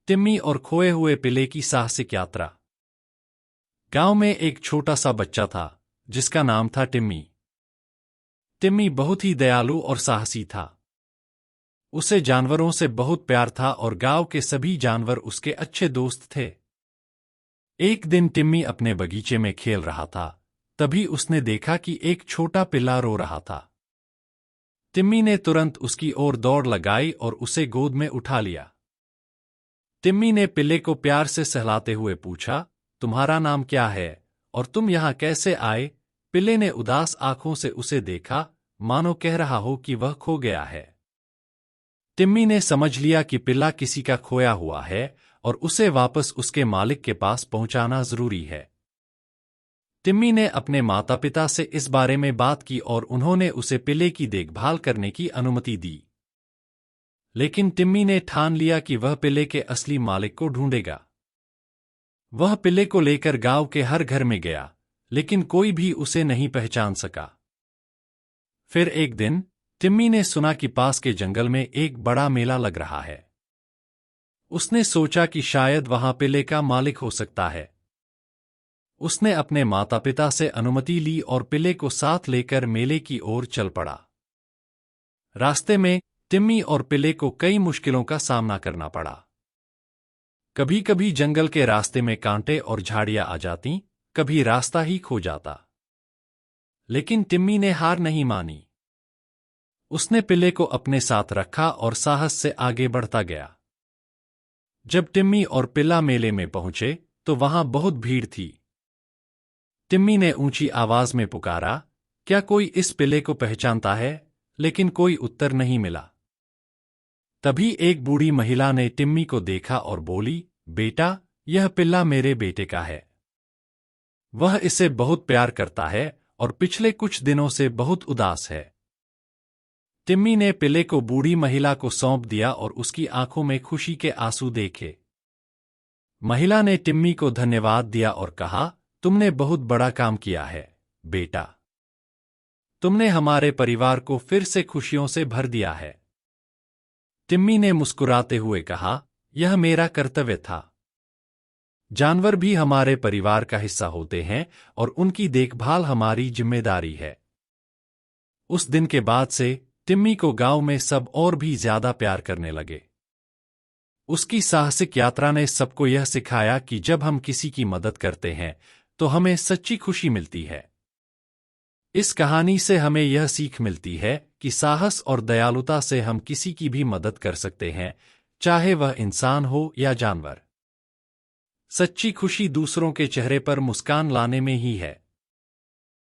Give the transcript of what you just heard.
टिम्मी और खोए हुए पिल्ले की साहसिक यात्रा। गांव में एक छोटा सा बच्चा था जिसका नाम था टिम्मी। टिम्मी बहुत ही दयालु और साहसी था। उसे जानवरों से बहुत प्यार था और गांव के सभी जानवर उसके अच्छे दोस्त थे। एक दिन टिम्मी अपने बगीचे में खेल रहा था, तभी उसने देखा कि एक छोटा पिल्ला रो रहा था। टिम्मी ने तुरंत उसकी ओर दौड़ लगाई और उसे गोद में उठा लिया। टिम्मी ने पिल्ले को प्यार से सहलाते हुए पूछा, तुम्हारा नाम क्या है और तुम यहां कैसे आए? पिल्ले ने उदास आंखों से उसे देखा, मानो कह रहा हो कि वह खो गया है। टिम्मी ने समझ लिया कि पिल्ला किसी का खोया हुआ है और उसे वापस उसके मालिक के पास पहुंचाना जरूरी है। टिम्मी ने अपने माता पिता से इस बारे में बात की और उन्होंने उसे पिल्ले की देखभाल करने की अनुमति दी। लेकिन टिम्मी ने ठान लिया कि वह पिल्ले के असली मालिक को ढूंढेगा। वह पिल्ले को लेकर गांव के हर घर में गया, लेकिन कोई भी उसे नहीं पहचान सका। फिर एक दिन टिम्मी ने सुना कि पास के जंगल में एक बड़ा मेला लग रहा है। उसने सोचा कि शायद वहां पिल्ले का मालिक हो सकता है। उसने अपने माता पिता से अनुमति ली और पिल्ले को साथ लेकर मेले की ओर चल पड़ा। रास्ते में टिम्मी और पिल्ले को कई मुश्किलों का सामना करना पड़ा। कभी कभी जंगल के रास्ते में कांटे और झाड़ियां आ जातीं, कभी रास्ता ही खो जाता। लेकिन टिम्मी ने हार नहीं मानी। उसने पिल्ले को अपने साथ रखा और साहस से आगे बढ़ता गया। जब टिम्मी और पिल्ला मेले में पहुंचे तो वहां बहुत भीड़ थी। टिम्मी ने ऊंची आवाज में पुकारा, क्या कोई इस पिल्ले को पहचानता है? लेकिन कोई उत्तर नहीं मिला। तभी एक बूढ़ी महिला ने टिम्मी को देखा और बोली, बेटा, यह पिल्ला मेरे बेटे का है। वह इसे बहुत प्यार करता है और पिछले कुछ दिनों से बहुत उदास है। टिम्मी ने पिल्ले को बूढ़ी महिला को सौंप दिया और उसकी आंखों में खुशी के आंसू देखे। महिला ने टिम्मी को धन्यवाद दिया और कहा, तुमने बहुत बड़ा काम किया है, बेटा। तुमने हमारे परिवार को फिर से खुशियों से भर दिया है। टिम्मी ने मुस्कुराते हुए कहा, यह मेरा कर्तव्य था। जानवर भी हमारे परिवार का हिस्सा होते हैं और उनकी देखभाल हमारी जिम्मेदारी है। उस दिन के बाद से टिम्मी को गांव में सब और भी ज्यादा प्यार करने लगे। उसकी साहसिक यात्रा ने सबको यह सिखाया कि जब हम किसी की मदद करते हैं तो हमें सच्ची खुशी मिलती है। इस कहानी से हमें यह सीख मिलती है कि साहस और दयालुता से हम किसी की भी मदद कर सकते हैं, चाहे वह इंसान हो या जानवर। सच्ची खुशी दूसरों के चेहरे पर मुस्कान लाने में ही है।